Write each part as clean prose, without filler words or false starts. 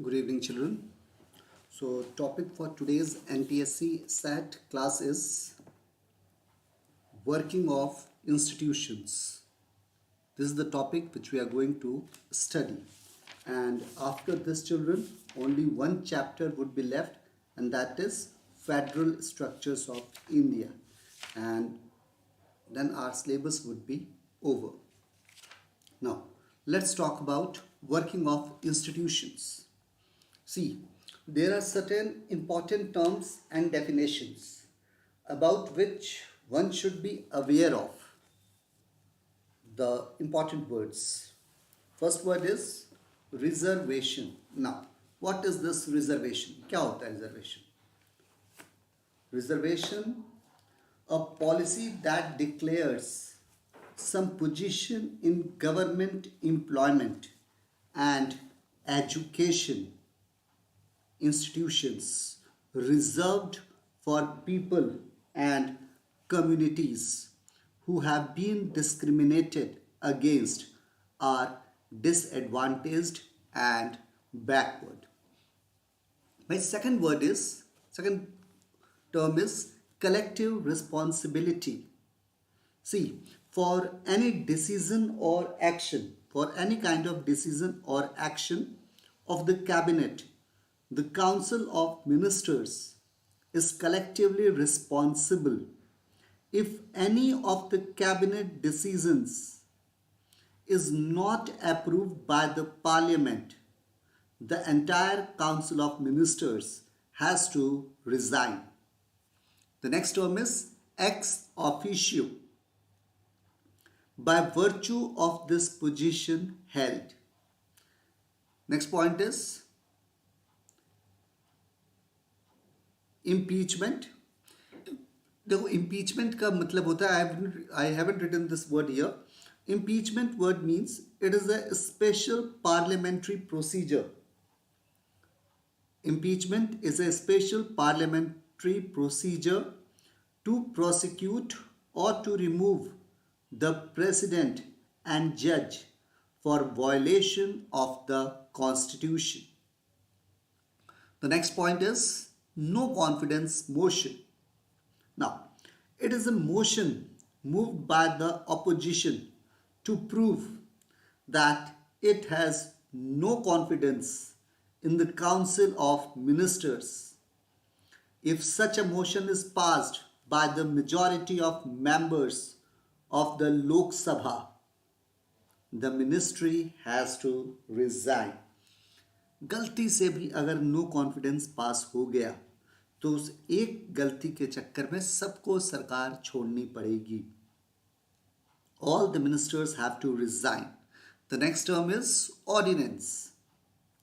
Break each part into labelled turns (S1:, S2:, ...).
S1: Good evening, children. So, topic for today's NTSC SAT class is working of institutions. This is the topic which we are going to study. And after this, children, only one chapter would be left, and that is Federal Structures of India. And then our syllabus would be over. Now, let's talk about working of institutions. See, there are certain important terms and definitions about which one should be aware of. The important words. First word is reservation. Now, what is this reservation? क्या होता है reservation? Reservation, a policy that declares some position in government employment and education institutions reserved for people and communities who have been discriminated against, are disadvantaged and backward. My second term is collective responsibility. See, for any decision or action, for any kind of decision or action of the cabinet, the Council of Ministers is collectively responsible if any of the cabinet decisions is not approved by the Parliament. The entire Council of Ministers has to resign. The next term is ex officio. By virtue of this position held. Next point is impeachment. देखो impeachment का मतलब होता है I haven't written this word here. Impeachment word means it is a special parliamentary procedure. Impeachment is a special parliamentary procedure to prosecute or to remove the president and judge for violation of the constitution. The next point is no confidence motion. Now, it is a motion moved by the opposition to prove that it has no confidence in the Council of Ministers. If such a motion is passed by the majority of members of the Lok Sabha, the ministry has to resign. गलती से भी अगर no confidence पास हो गया तो उस एक गलती के चक्कर में सबको सरकार छोड़नी पड़ेगी. All the ministers have to resign. The next term is ordinance.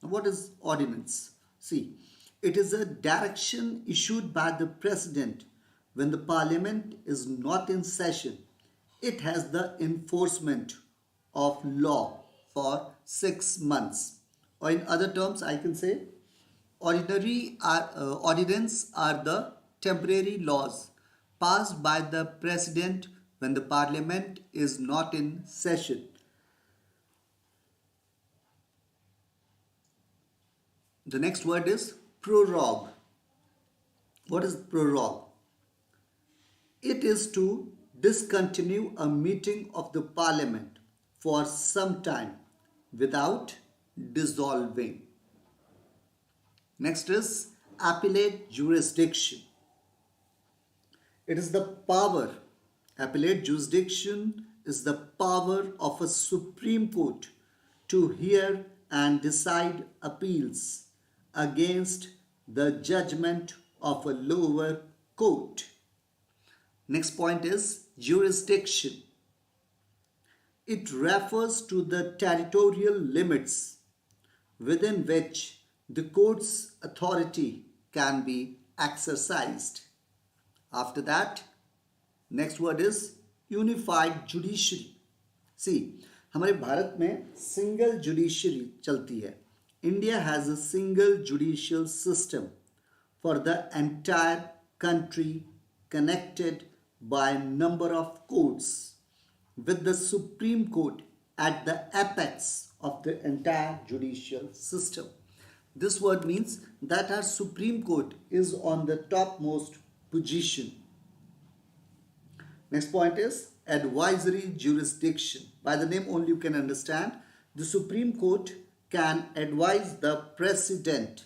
S1: What is ordinance? See, it is a direction issued by the president when the parliament is not in session. It has the enforcement of law for 6 months. Or in other terms, I can say ordinance are the temporary laws passed by the president when the parliament is not in session. The next word is prorogue. What is prorogue? It is to discontinue a meeting of the parliament for some time without dissolving. Next is appellate jurisdiction. It is the power. Appellate jurisdiction is the power of a Supreme Court to hear and decide appeals against the judgment of a lower court. Next point is jurisdiction. It refers to the territorial limits within which the court's authority can be exercised. After that, next word is unified judiciary. See, हमारे भारत में single judiciary चलती है. India has a single judicial system for the entire country connected by a number of courts with the Supreme Court at the apex of the entire judicial system. This word means that our Supreme Court is on the topmost position. Next point is advisory jurisdiction. By the name only you can understand. The Supreme Court can advise the President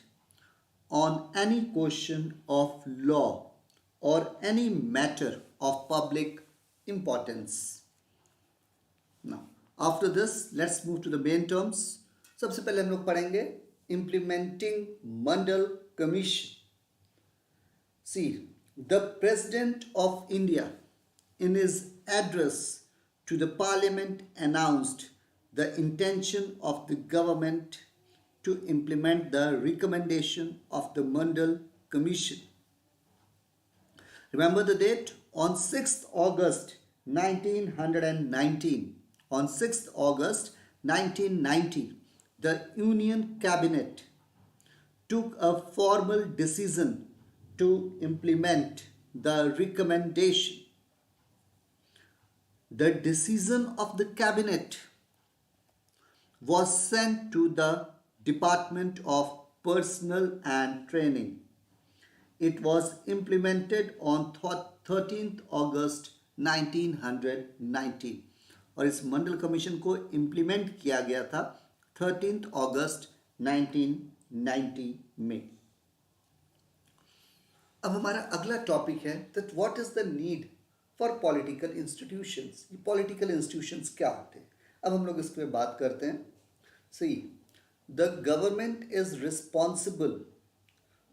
S1: on any question of law or any matter of public importance. Now, after this, let's move to the main terms. सबसे पहले हम लोग पढ़ेंगे implementing Mandal Commission. See, the President of India, in his address to the Parliament, announced the intention of the government to implement the recommendation of the Mandal Commission. Remember the date? On 6th August 1919. On 6th August 1990, the Union Cabinet took a formal decision to implement the recommendation. The decision of the Cabinet was sent to the Department of Personnel and Training. It was implemented on 13th August 1990 और इस मंडल commission को implement किया गया था 13th अगस्त 1990 में. अब हमारा अगला टॉपिक है that what is the need for political institutions. ये political institutions क्या होते हैं? अब हम लोग इसके बात करते हैं. See, the government is responsible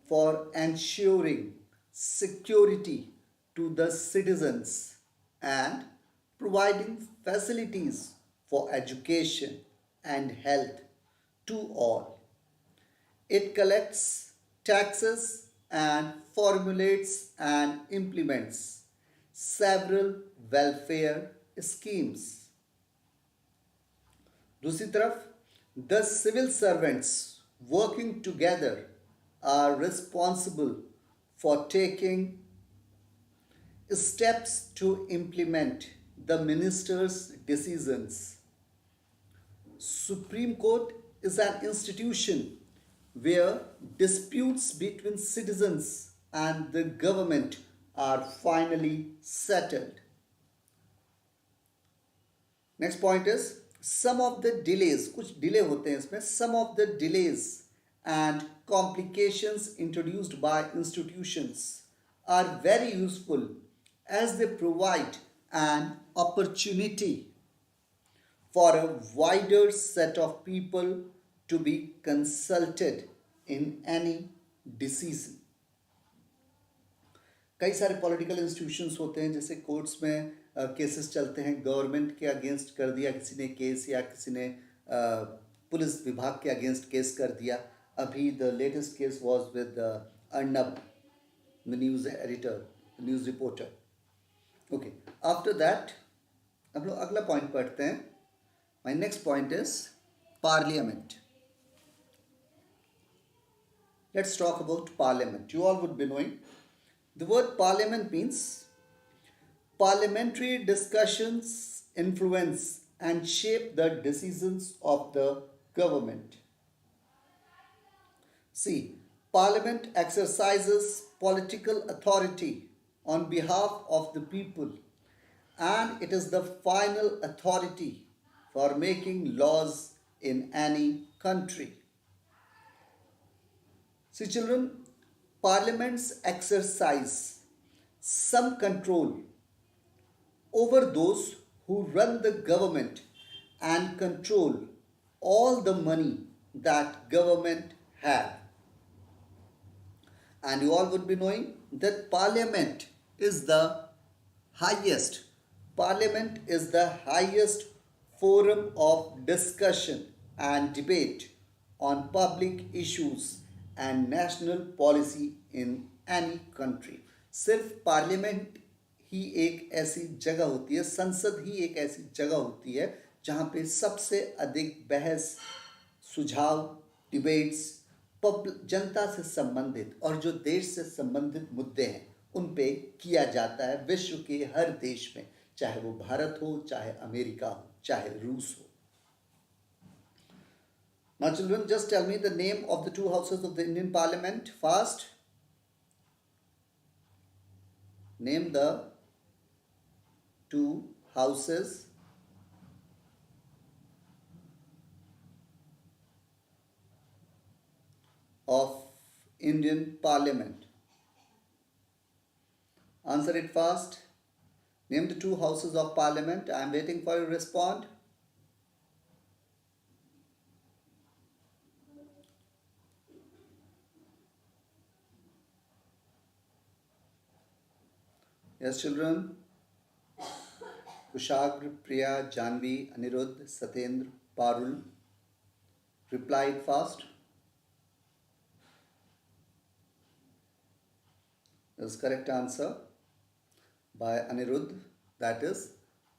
S1: for ensuring security to the citizens and providing facilities for education and health to all. It collects taxes and formulates and implements several welfare schemes. दूसरी तरफ, the civil servants working together are responsible for taking steps to implement the minister's decisions. Supreme Court is an institution where disputes between citizens and the government are finally settled. Next point is some of the delays, कुछ delay होते हैं इसमें, some of the delays and complications introduced by institutions are very useful as they provide an opportunity for a wider set of people to be consulted in any decision. कई सारे political institutions होते हैं, जैसे courts में cases चलते हैं, government के against कर दिया किसी ने केस या किसी ने पुलिस विभाग के अगेंस्ट केस कर दिया. अभी the latest case was with Arnab, the news editor, news reporter. Okay, after that हम लोग अगला पॉइंट पढ़ते हैं. My next point is parliament. Let's talk about parliament. You all would be knowing the word parliament means parliamentary discussions influence and shape the decisions of the government. See, parliament exercises political authority on behalf of the people and it is the final authority for making laws in any country. See children, parliaments exercise some control over those who run the government and control all the money that government have. And you all would be knowing that parliament is the highest forum of discussion and debate on public issues and national policy in any country. सिर्फ parliament ही एक ऐसी जगह होती है, संसद ही एक ऐसी जगह होती है जहाँ पे सबसे अधिक बहस, सुझाव, डिबेट्स जनता से संबंधित और जो देश से संबंधित मुद्दे हैं उन पे किया जाता है विश्व के हर देश में, चाहे वो भारत हो, चाहे अमेरिका हो, चाहे रूस हो. Now, children, just tell me the name of the two houses of the Indian Parliament fast. Name the two houses of Indian Parliament. Answer it fast. Name the two houses of Parliament. I am waiting for you to respond. Yes, children. Kushagra, Priya, Janvi, Anirudh, Satyendra, Parul. Reply it fast. That's correct answer by Anirudh. That is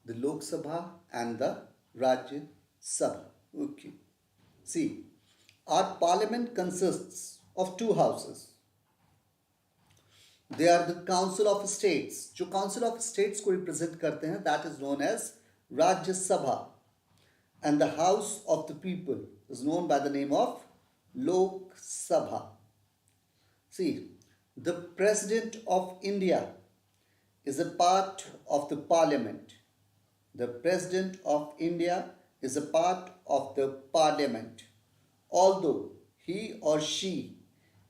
S1: the Lok Sabha and the Rajya Sabha. Okay. See, our parliament consists of two houses. They are the Council of States. जो Council of States को represent करते हैं, that is known as Rajya Sabha. And the House of the People is known by the name of Lok Sabha. See, the President of India is a part of the Parliament. The President of India is a part of the Parliament, although he or she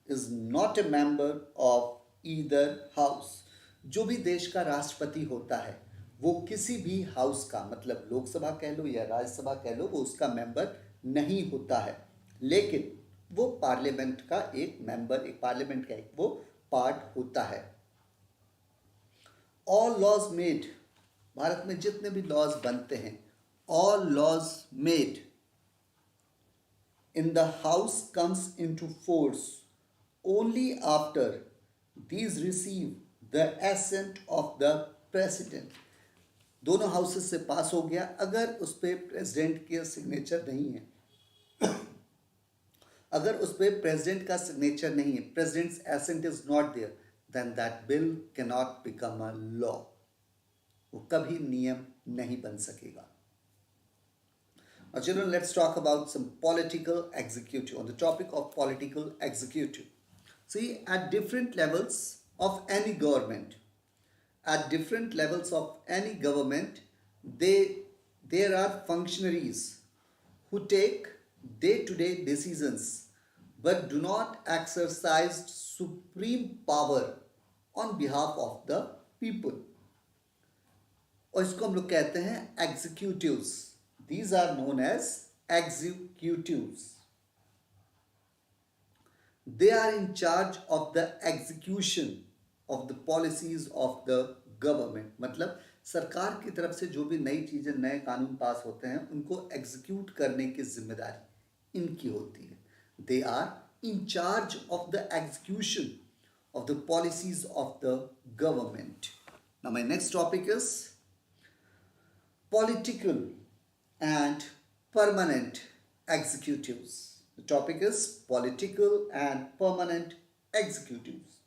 S1: is not a member of either house. जो भी देश का राष्ट्रपति होता है वो किसी भी हाउस का, मतलब लोकसभा कह लो या राज्यसभा कह लो, वो उसका मेंबर नहीं होता है, लेकिन वो पार्लियामेंट का एक मेंबर, एक पार्लियामेंट का एक वो पार्ट होता है. ऑल लॉज मेड, भारत में जितने भी लॉज बनते हैं, all laws made in the house comes into force only after these receive the assent of the president. दोनों हाउसेस से पास हो गया अगर उस पर प्रेसिडेंट के सिग्नेचर नहीं है. अगर उस पर प्रेसिडेंट का सिग्नेचर नहीं है, president's assent is not there, then that bill can not become a law. वो कभी नियम नहीं बन सकेगा. Now, children, let's talk about some political executive, on the topic of political executive. See, at different levels of any government, there are functionaries who take day-to-day decisions but do not exercise supreme power on behalf of the people. और इसको हम लोग कहते हैं executives. These are known as executives. They are in charge of the execution of the policies of the government. मतलब सरकार की तरफ से जो भी नई चीज़ें, नए कानून पास होते हैं, उनको एग्जीक्यूट करने की जिम्मेदारी इनकी होती है. They are in charge of the execution of the policies of the government. Now my next topic is political and permanent executives. The topic is political and permanent executives.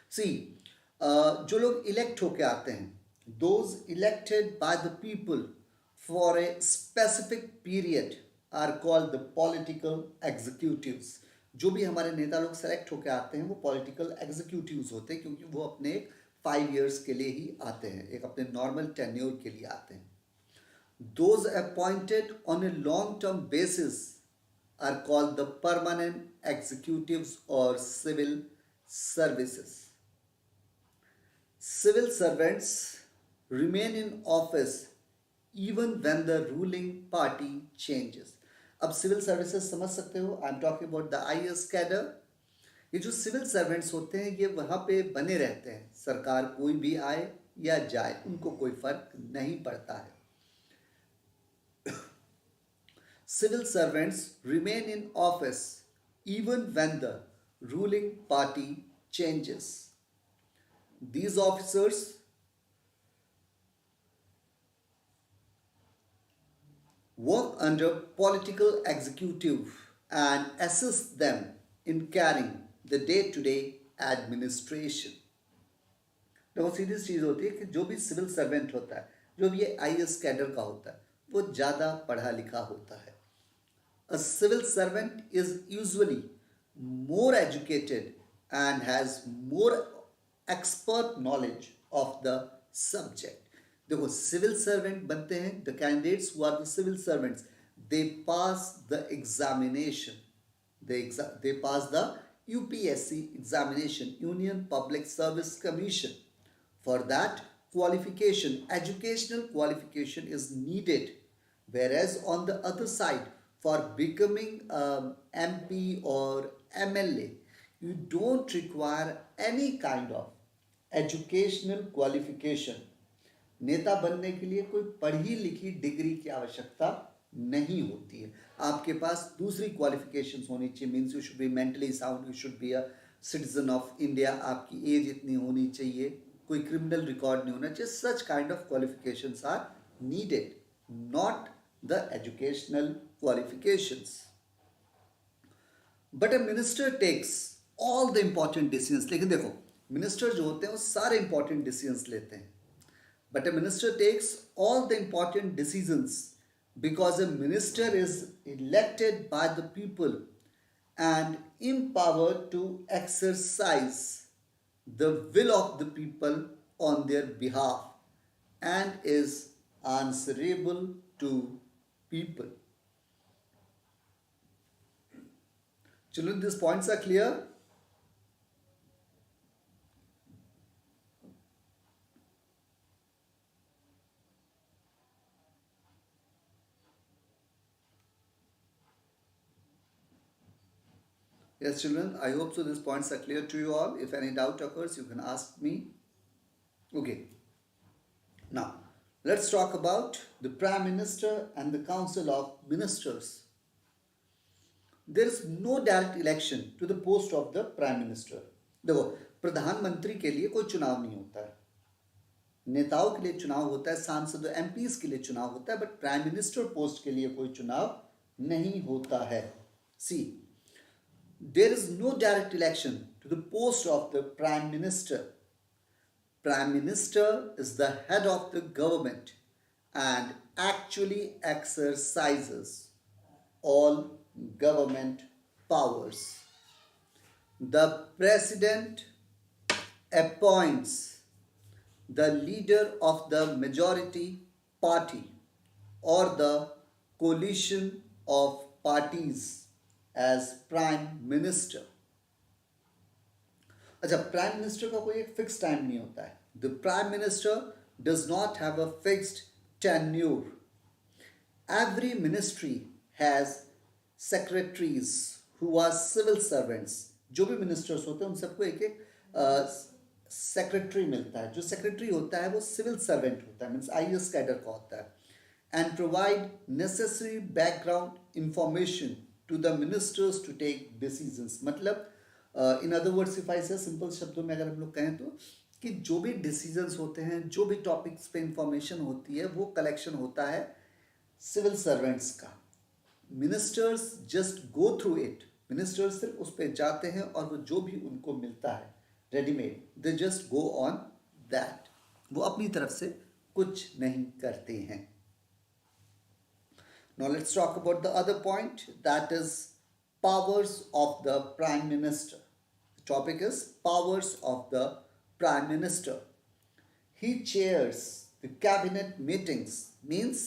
S1: See, जो लोग elect होके आते हैं, those elected by the people for a specific period are called the political executives. जो भी हमारे नेता लोग सेलेक्ट होके आते हैं वो पॉलिटिकल एग्जीक्यूटिव्स होते हैं, क्योंकि वो अपने 5 years के लिए ही आते हैं, एक अपने नॉर्मल टेन्योर के लिए आते हैं. Those appointed on a long-term basis are called the permanent executives or civil services. Civil servants remain in office even when the ruling party changes. अब civil services समझ सकते हो, I am talking about the IAS cadre. ये जो civil servants होते हैं ये वहाँ पे बने रहते हैं, सरकार कोई भी आए या जाए उनको कोई फर्क नहीं पड़ता है. Civil servants remain in office even when the ruling party changes. These officers work under political executive and assist them in carrying the day-to-day administration. देखो सीधी चीज़ होती है कि जो भी सिविल सर्वेंट होता है, जो भी ये IAS कैडर का होता है, वो ज़्यादा पढ़ा लिखा होता है. A civil servant is usually more educated and has more expert knowledge of the subject. देखो सिविल सर्वेंट बनते हैं the candidates who are the civil servants they pass the examination they pass the UPSC examination, Union Public Service Commission. For that qualification, educational qualification is needed. Whereas on the other side, for becoming MP or MLA, you don't require any kind of educational qualification. नेता बनने के लिए कोई पढ़ी लिखी degree की आवश्यकता नहीं होती है. आपके पास दूसरी क्वालिफिकेशंस होनी चाहिए. Means you should be mentally sound, you should be a citizen of India, आपकी एज इतनी होनी चाहिए, कोई क्रिमिनल रिकॉर्ड नहीं होना चाहिए. Such kind of qualifications are needed, not the educational qualifications. But a minister takes all the important decisions. लेकिन देखो मिनिस्टर जो होते हैं वो सारे इंपॉर्टेंट डिसीजंस लेते हैं. But a minister takes all the important decisions because a minister is elected by the people and empowered to exercise the will of the people on their behalf and is answerable to people. Children, these points are clear? Yes, children, I hope so these points are clear to you all. If any doubt occurs, you can ask me. Okay. Now, let's talk about the Prime Minister and the Council of Ministers. There is no direct election to the post of the Prime Minister. देखो प्रधानमंत्री के लिए कोई चुनाव नहीं होता है, नेताओं के लिए चुनाव होता है, सांसद एमपीज के लिए चुनाव होता है, बट प्राइम मिनिस्टर पोस्ट के लिए कोई चुनाव नहीं होता है. सी, there is no direct election to the post of the Prime Minister. Prime Minister is the head of the government and actually exercises all government powers. The President appoints the leader of the majority party or the coalition of parties as prime minister. अच्छा, prime minister का कोई एक fix time नहीं होता है. The prime minister does not have a fixed tenure. Every ministry has secretaries who are civil servants. जो भी ministers होते हैं उन सबको एक एक सेक्रेटरी मिलता है. जो सेक्रेटरी होता है वो सिविल सर्वेंट होता है, मीन्स IAS कैडर का होता है. And provide necessary background information to the ministers to take decisions. मतलब in other words if I say simple शब्दों में अगर हम लोग कहें तो कि जो भी डिसीजंस होते हैं, जो भी टॉपिक्स पे इंफॉर्मेशन होती है, वो कलेक्शन होता है सिविल सर्वेंट्स का. Ministers just go through it. Ministers सिर्फ उस पर जाते हैं और वो जो भी उनको मिलता है readymade, they just go on that. वो अपनी तरफ से कुछ नहीं करते हैं. Now let's talk about the other point, that is powers of the Prime Minister. The topic is powers of the Prime Minister. He chairs the cabinet meetings, means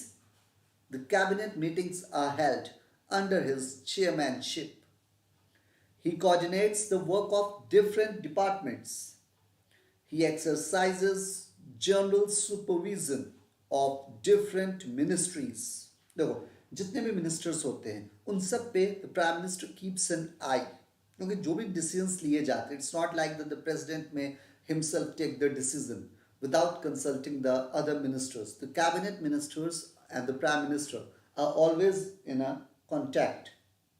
S1: the cabinet meetings are held under his chairmanship. He coordinates the work of different departments. He exercises general supervision of different ministries. देखो जितने भी ministers होते हैं उन सब पे the prime minister keeps an eye, क्योंकि जो भी डिसीजंस लिए जाते हैं, it's not like that the president में himself take the decision without consulting the other ministers. The cabinet ministers and the prime minister are always in a contact.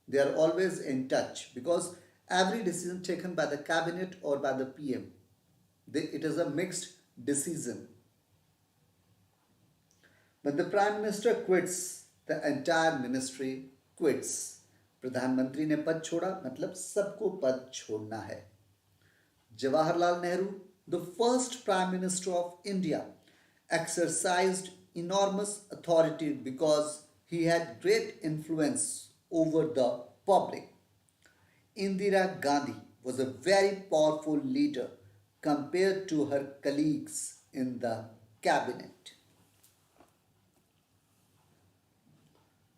S1: They are always in touch because every decision taken by the cabinet or by the PM, it is a mixed decision. When the prime minister quits, the entire ministry quits. प्रधानमंत्री ने पद छोड़ा मतलब सबको पद छोड़ना है. Jawaharlal Nehru, the first prime minister of India, exercised enormous authority because he had great influence over the public. Indira Gandhi was a very powerful leader compared to her colleagues in the cabinet.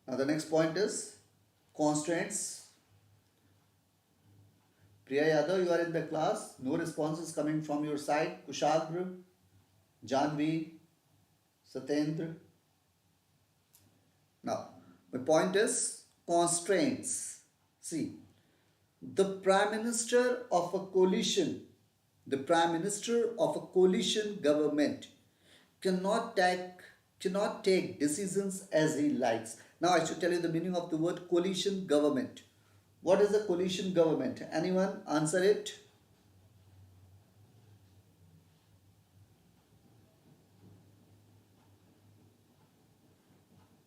S1: Now, the next point is constraints. Priya Yadav, you are in the class. No responses coming from your side. Kushagra, Janvi, Satendra. Now, my point is constraints. See, the Prime Minister of a coalition, the Prime Minister of a coalition government cannot take decisions as he likes. Now I should tell you the meaning of the word coalition government. What is a coalition government? Anyone answer it?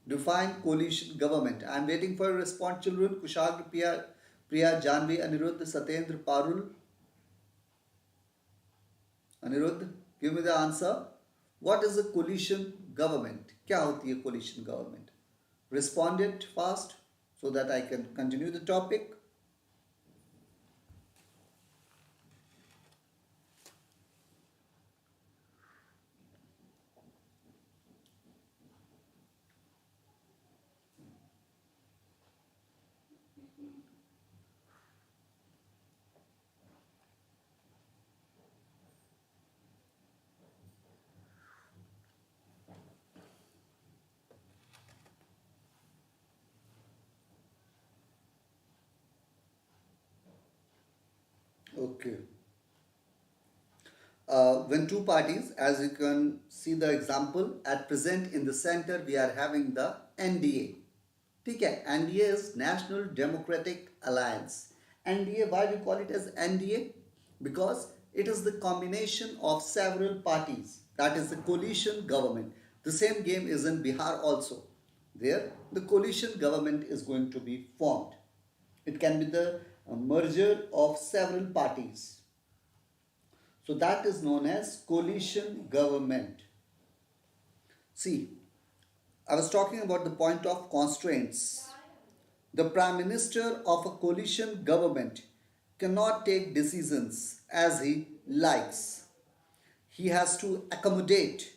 S1: Define coalition government. I am waiting for your response, children. Kushagra, Priya, Janvi, Anirudh, Satendra, Parul. Anirudh, give me the answer. What is a coalition government? क्या होती है coalition government? Respond it fast so that I can continue the topic. Okay. When two parties, as you can see the example, at present in the center we are having the NDA. ठीक है, NDA is National Democratic Alliance. NDA, why we call it as NDA? Because it is the combination of several parties. That is the coalition government. The same game is in Bihar also. There, the coalition government is going to be formed. It can be the merger of several parties. So that is known as coalition government. See, I was talking about the point of constraints. The Prime Minister of a coalition government cannot take decisions as he likes. He has to accommodate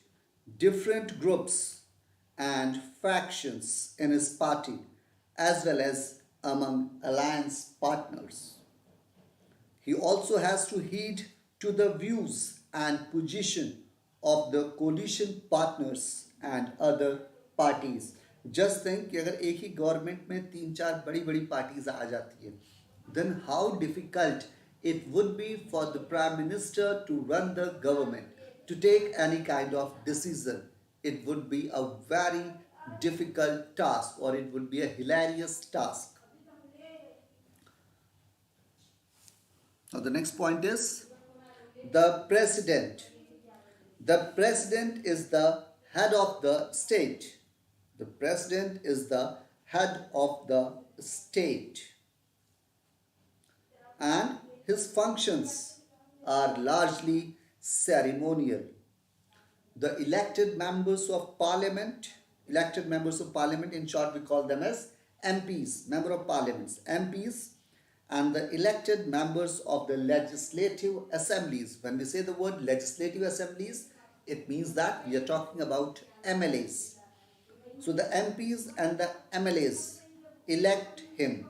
S1: different groups and factions in his party as well as among alliance partners. He also has to heed to the views and position of the coalition partners and other parties. Just think कि अगर एक ही government में तीन चार बड़ी बड़ी parties आ जाती है, then how difficult it would be for the Prime Minister to run the government, to take any kind of decision. It would be a very difficult task, or it would be a hilarious task. Now the next point is the president. The president is the head of the state. The president is the head of the state. And his functions are largely ceremonial. The elected members of parliament, in short we call them as MPs, member of parliaments, MPs, and the elected members of the legislative assemblies. When we say the word legislative assemblies, it means that we are talking about MLAs. So the MPs and the MLAs elect him.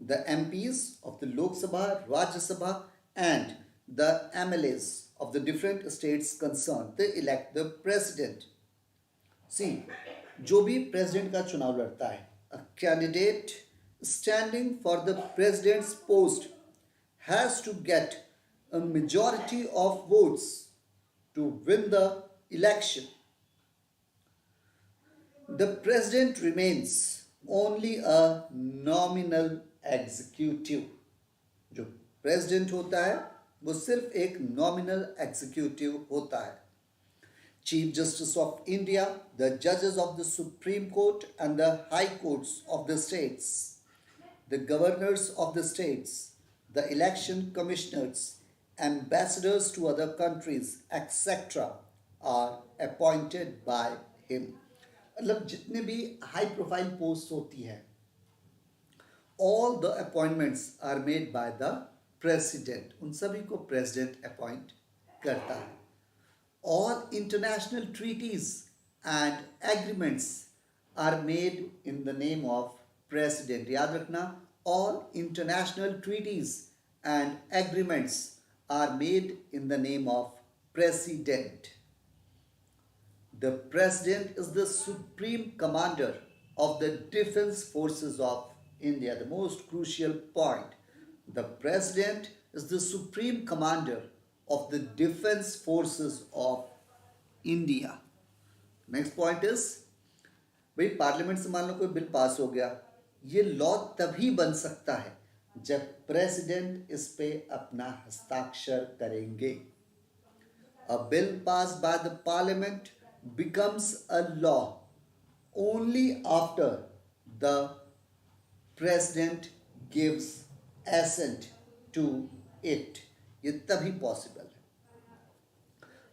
S1: The MPs of the Lok Sabha, Rajya Sabha, and the MLAs of the different states concerned, they elect the president. See, जो भी president का चुनाव लड़ता है, a candidate standing for the president's post has to get a majority of votes to win the election. The president remains only a nominal executive. जो president होता है वो सिर्फ एक nominal executive होता है. Chief Justice of India, the judges of the Supreme Court and the High Courts of the states, the governors of the states, the election commissioners, ambassadors to other countries, etc. are appointed by him. मतलब जितने भी high profile post होती है, all the appointments are made by the president, उन सभी को president appoint करता है. All international treaties and agreements are made in the name of president. याद रखना, all international treaties and agreements are made in the name of president. The president is the supreme commander of the defense forces of India. The most crucial point. The president is the supreme commander of the defense forces of India. Next point is, भाई parliament से मान लो कोई bill pass हो गया, ये law तभी बन सकता है जब प्रेसिडेंट इस पे अपना हस्ताक्षर करेंगे. A bill passed by the parliament becomes a law only after the president gives assent to it. ये तभी पॉसिबल है.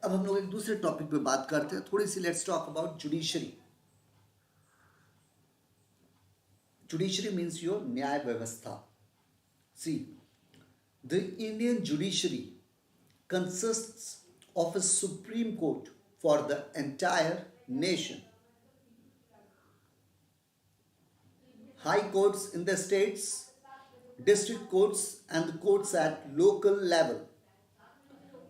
S1: अब हम लोग एक दूसरे टॉपिक पे बात करते हैं थोड़ी सी. Let's talk about judiciary. Judiciary means your न्याय व्यवस्था. See, the Indian judiciary consists of a supreme court for the entire nation. High courts in the states, district courts and the courts at local level.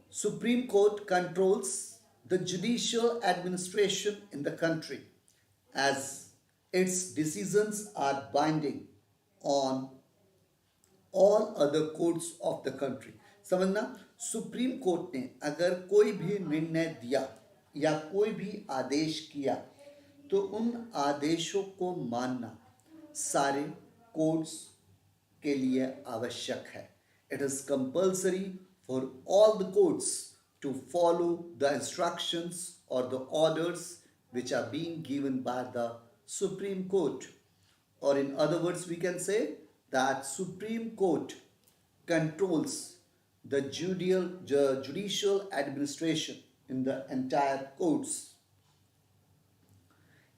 S1: Supreme Court controls the judicial administration in the country as its decisions are binding on all other courts of the country. समझना, supreme court ने अगर कोई भी निर्णय दिया या कोई भी आदेश किया तो उन आदेशों को मानना सारे कोर्ट्स के लिए आवश्यक है. It is compulsory for all the courts to follow the instructions or the orders which are being given by the Supreme Court. Or in other words, we can say that Supreme Court controls the judicial administration in the entire courts.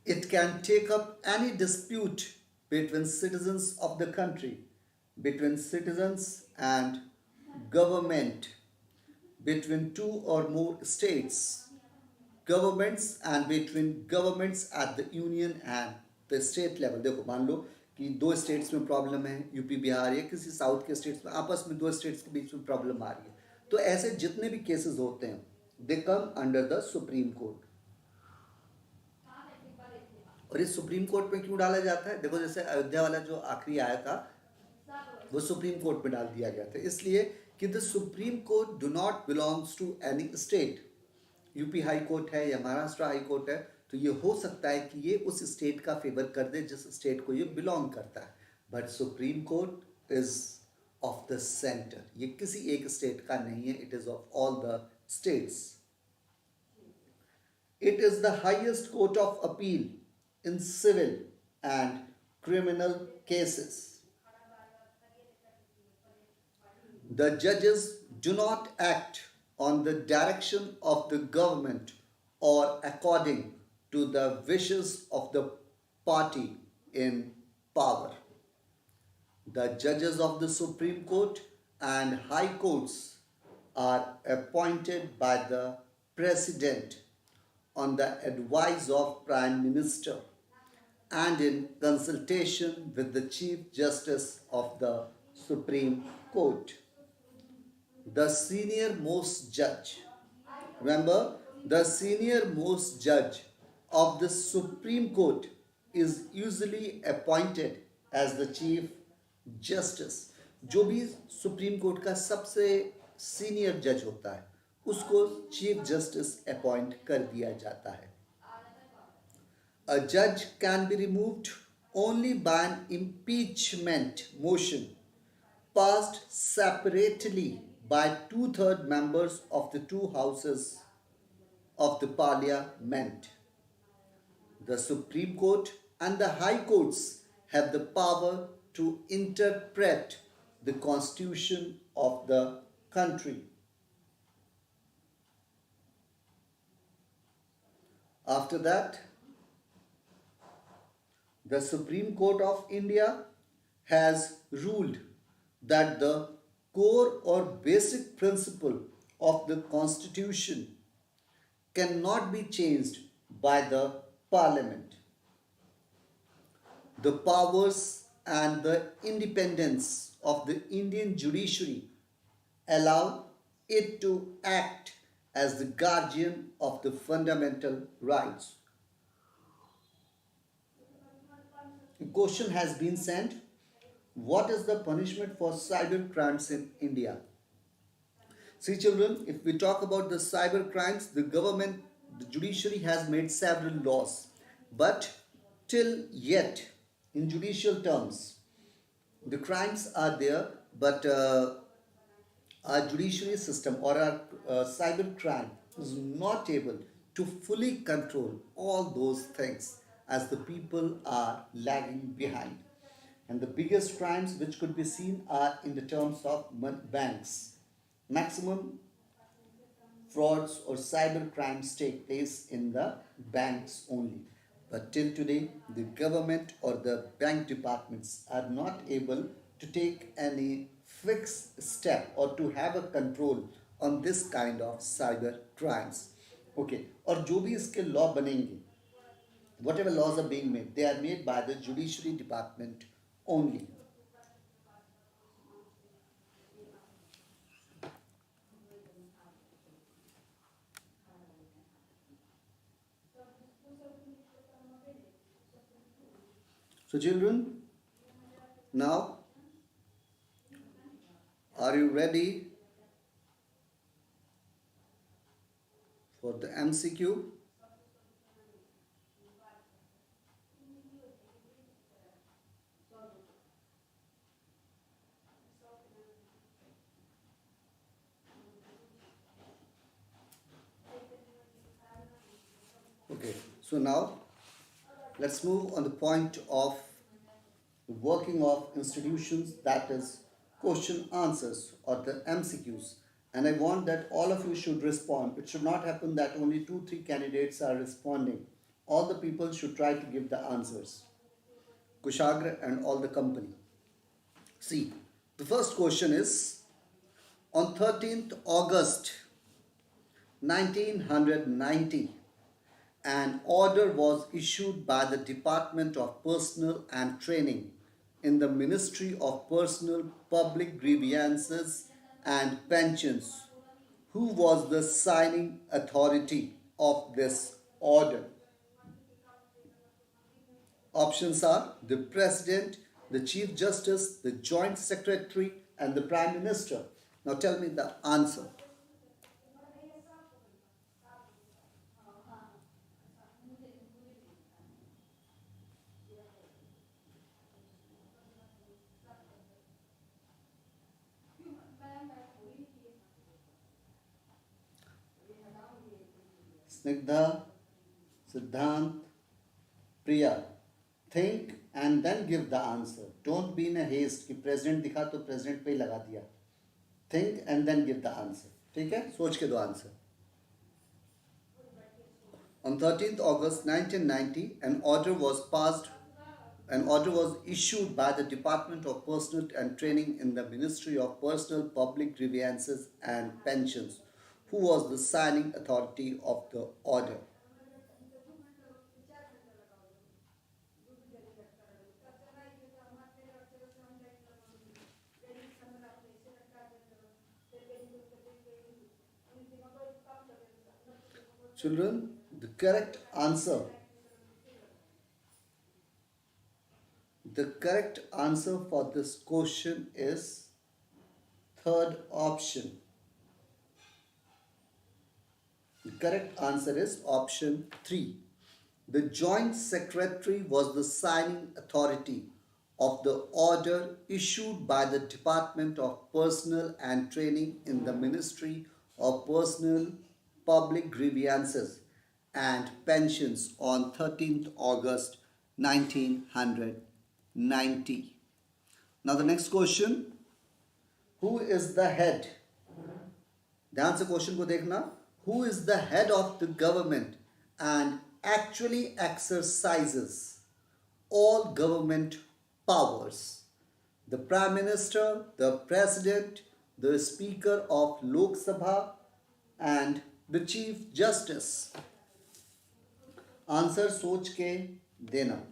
S1: It can take up any dispute between citizens of the country, between citizens and government, between two or more states, governments and between governments at the union and the state level. देखो मान लो कि दो states में problem है, UP Bihar या किसी south के states में, आपस में दो स्टेट्स के बीच में प्रॉब्लम आ रही है, तो ऐसे जितने भी केसेस होते हैं they come under the supreme court. और इस सुप्रीम कोर्ट में क्यों डाला जाता है? देखो जैसे अयोध्या वाला जो आखिरी आया था वो सुप्रीम कोर्ट में डाल दिया गया था इसलिए कि the supreme court do not belongs to any state. UP high court है या महाराष्ट्र हाई कोर्ट है तो ये हो सकता है कि ये उस स्टेट का फेवर कर दे जिस स्टेट को ये बिलोंग करता है. But supreme court is of the centre, ये किसी एक स्टेट का नहीं है, it is of all the states. It is the highest court of appeal in civil and criminal cases. The judges do not act on the direction of the government or according to the wishes of the party in power. The judges of the Supreme Court and High Courts are appointed by the President on the advice of Prime Minister and in consultation with the Chief Justice of the Supreme Court. The senior most judge, remember, the senior most judge of the Supreme Court is usually appointed as the Chief Justice. जो भी supreme court का सबसे senior जज होता है उसको chief justice appoint कर दिया जाता है. A judge can be removed only by an impeachment motion passed separately by 2/3 members of the two houses of the parliament. The Supreme Court and the High Courts have the power to interpret the constitution of the country. After that, The Supreme Court of India has ruled that the core or basic principle of the Constitution cannot be changed by the Parliament. The powers and the independence of the Indian judiciary allow it to act as the guardian of the fundamental rights. A question has been sent: what is the punishment for cyber crimes in India? See, children, if we talk about the cyber crimes, the government, the judiciary has made several laws, but till yet, in judicial terms, the crimes are there, but our judiciary system or our cyber crime is not able to fully control all those things as the people are lagging behind. And the biggest crimes which could be seen are in the terms of banks. Maximum frauds or cyber crimes take place in the banks only. But till today, the government or the bank departments are not able to take any fixed step or to have a control on this kind of cyber crimes. Okay, और जो भी इसके law बनेंगे, whatever laws are being made, they are made by the judiciary department only. So children, now are you ready for the MCQ? Okay, so now let's move on the point of working of institutions, that is question answers or the MCQs. And I want that all of you should respond. It should not happen that only 2-3 candidates are responding. All the people should try to give the answers. Kushagra and all the company. See, the first question is, on 13th August 1990, an order was issued by the Department of Personnel and Training in the Ministry of Personnel, Public Grievances and Pensions. Who was the signing authority of this order? Options are the President, the Chief Justice, the Joint Secretary and the Prime Minister. Now tell me the answer. Snigdha, Siddhant, Priya. Think and then give the answer. Don't be in a haste कि president दिखा तो president पे ही लगा दिया. Think and then give the answer. ठीक है? सोच के दो answer. On 13th August 1990, an order was issued by the Department of Personnel and Training in the Ministry of Personnel, Public Grievances and Pensions. Who was the signing authority of the order? Children, the correct answer for this question is third option. The correct answer is option 3. The Joint Secretary was the signing authority of the order issued by the Department of Personnel and Training in the Ministry of Personnel, Public Grievances and Pensions on 13th August 1990. Now the next question, who is the head? ध्यान से question को देखना. Who is the head of the government and actually exercises all government powers. The Prime Minister, the President, the Speaker of Lok Sabha, and the Chief Justice. Answer सोच के देना.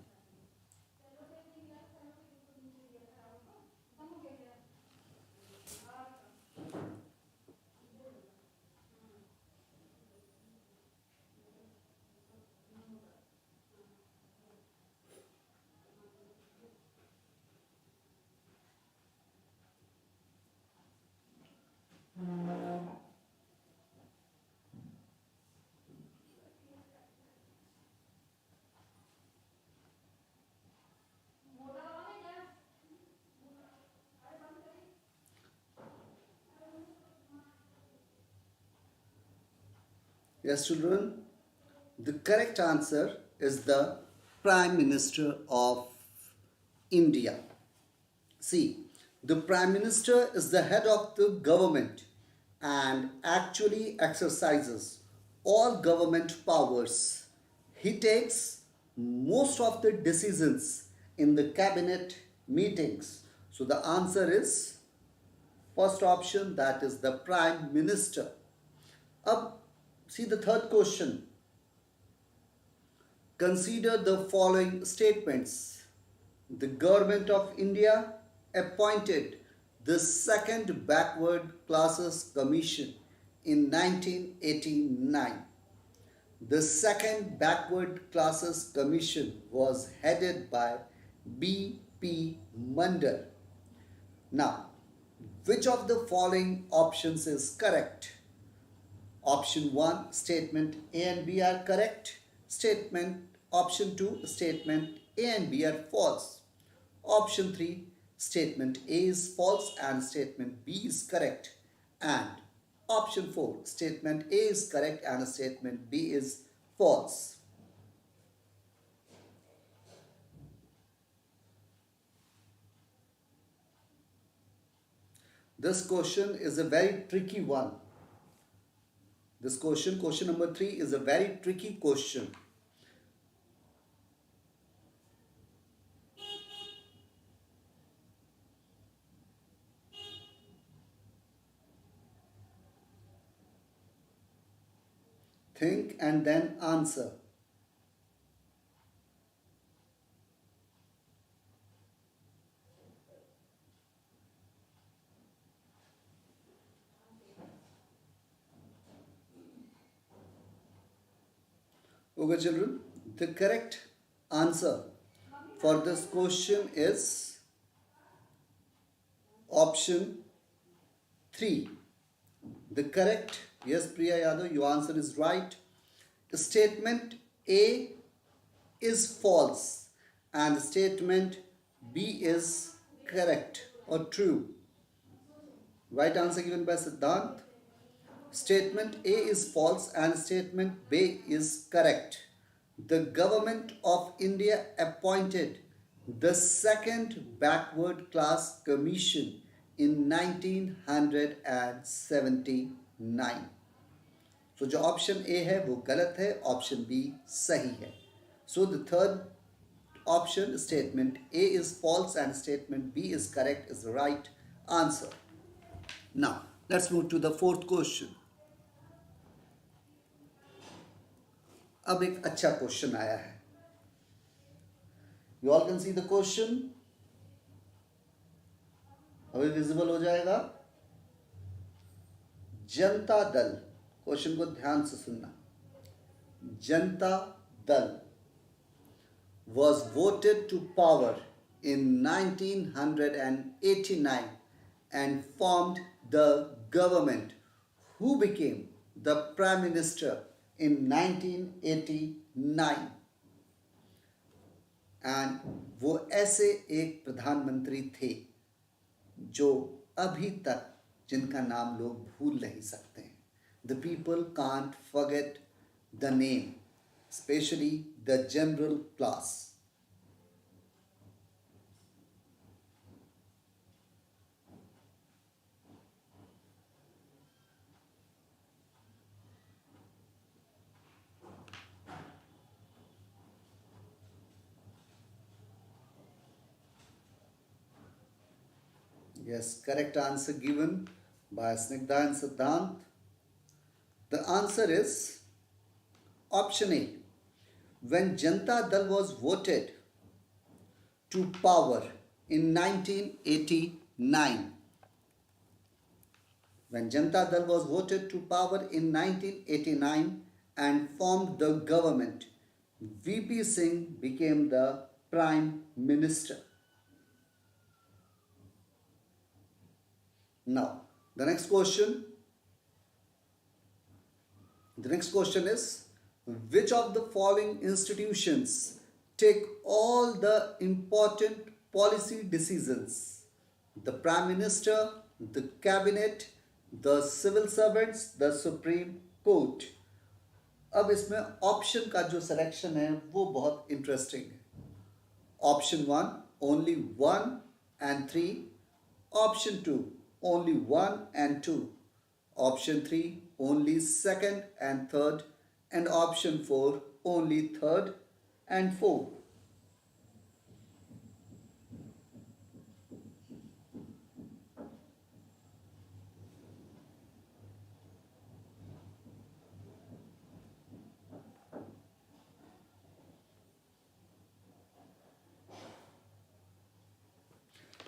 S1: Yes, children, the correct answer is the Prime Minister of India. See, the Prime Minister is the head of the government and actually exercises all government powers. He takes most of the decisions in the cabinet meetings. So the answer is first option, that is the Prime Minister. Up, see the third question. Consider the following statements. The Government of India appointed the Second Backward Classes Commission in 1989. The Second Backward Classes Commission was headed by B.P. Mandal. Now, which of the following options is correct? Option 1, statement A and B are correct. Option 2, statement A and B are false. Option 3, statement A is false and statement B is correct. And option 4, statement A is correct and statement B is false. This question is a very tricky one. This question number 3, is a very tricky question. Think and then answer. Okay, children, the correct answer for this question is option 3. The correct, yes, Priya Yadav, your answer is right. Statement A is false and statement B is correct or true. Right answer given by Siddhant. Statement A is false and statement B is correct. The Government of India appointed the Second Backward Class Commission in 1979. So जो option A है वो गलत है, option B सही है. So the third option, statement A is false and statement B is correct, is the right answer. Now let's move to the fourth question. अब एक अच्छा क्वेश्चन आया है. You all can see the question. अभी visible हो जाएगा. Janata Dal, question को ध्यान से सुनना. Janata Dal was voted to power in 1989 and formed the government. Who became the Prime Minister in 1989? And वो ऐसे एक प्रधानमंत्री थे जो अभी तक जिनका नाम लोग भूल नहीं सकते हैं. The people can't forget the name, especially the general class. Yes, correct answer given by Snigdha and Siddhant. The answer is option A. When Janata Dal was voted to power in 1989. When Janata Dal was voted to power in 1989 and formed the government, VP Singh became the Prime Minister. Now, the next question. The next question is, which of the following institutions take all the important policy decisions? The Prime Minister, the Cabinet, the Civil Servants, the Supreme Court. अब इसमें option का जो selection है वो बहुत interesting है. Option 1 only 1 and 3. Option 2 only 1 and 2. Option 3 only 2nd and 3rd. And option 4 only 3rd and 4th.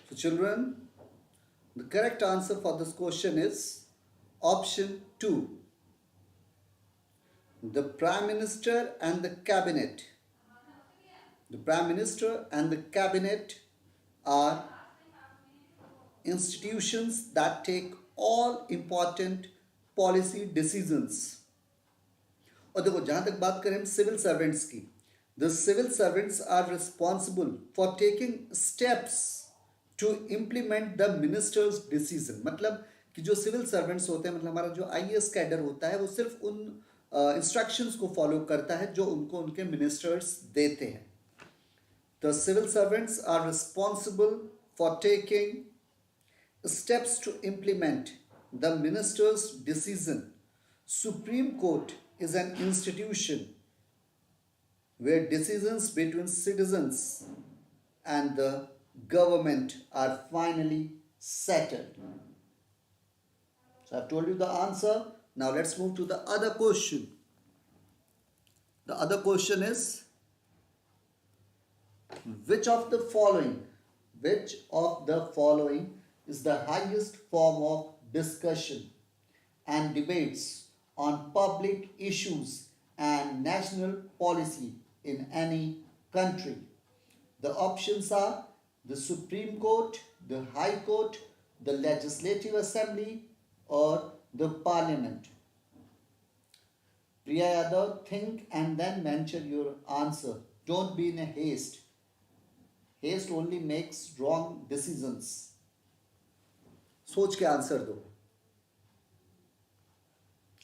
S1: So children, the correct answer for this question is option 2. The Prime Minister and the Cabinet. The Prime Minister and the Cabinet are institutions that take all important policy decisions. और देखो, जहाँ तक बात करें हम civil servants की, the civil servants are responsible for taking steps to implement the minister's decision. मतलब कि जो सिविल सर्वेंट्स होते हैं, मतलब हमारा जो IAS कैडर होता है, वो सिर्फ उन इंस्ट्रक्शंस को फॉलो करता है जो उनको उनके मिनिस्टर्स देते हैं. The civil servants are responsible for taking steps to implement the minister's decision. Supreme Court is an institution where decisions between citizens and the government are finally settled. So I've told you the answer. Now let's move to the other question. The other question is, which of the following is the highest form of discussion and debates on public issues and national policy in any country? The options are the Supreme Court, the High Court, the Legislative Assembly, or the Parliament. Priya Yadav, think and then mention your answer. Don't be in a haste. Haste only makes wrong decisions. सोच के answer दो.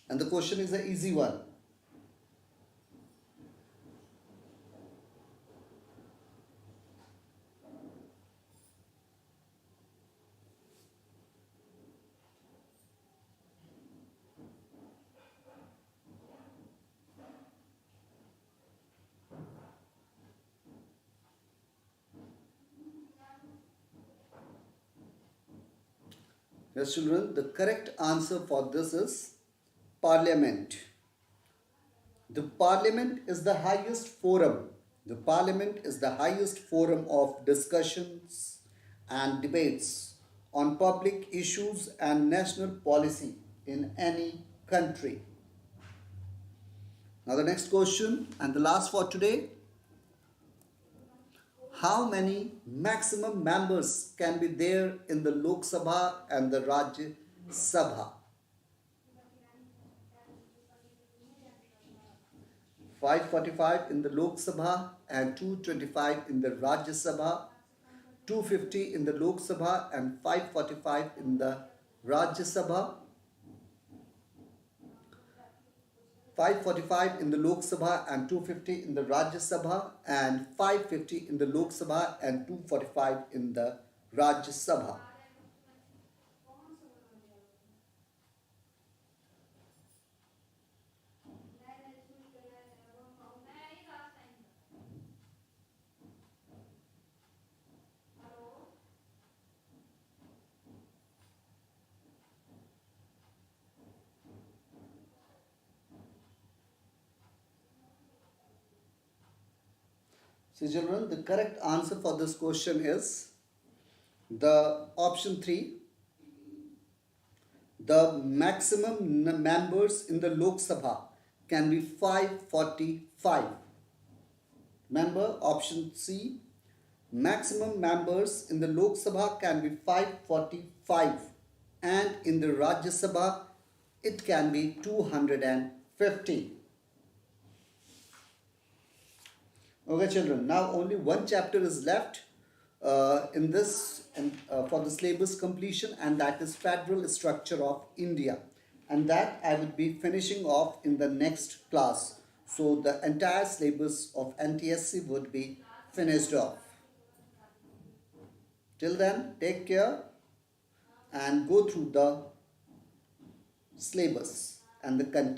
S1: And the question is an easy one. Yes, children, the correct answer for this is Parliament. The Parliament is the highest forum. The Parliament is the highest forum of discussions and debates on public issues and national policy in any country. Now the next question and the last for today. How many maximum members can be there in the Lok Sabha and the Rajya Sabha? 545 in the Lok Sabha and 225 in the Rajya Sabha, 250 in the Lok Sabha and 545 in the Rajya Sabha, 545 in the Lok Sabha and 250 in the Rajya Sabha, and 550 in the Lok Sabha and 245 in the Rajya Sabha. So children, the correct answer for this question is the option 3. The maximum members in the Lok Sabha can be 545. Remember option C. Maximum members in the Lok Sabha can be 545 and in the Rajya Sabha it can be 250. Okay children, now only one chapter is left in this for the syllabus completion, and that is Federal Structure of India, and that I will be finishing off in the next class. So the entire syllabus of NTSC would be finished off. Till then, take care and go through the syllabus and the content.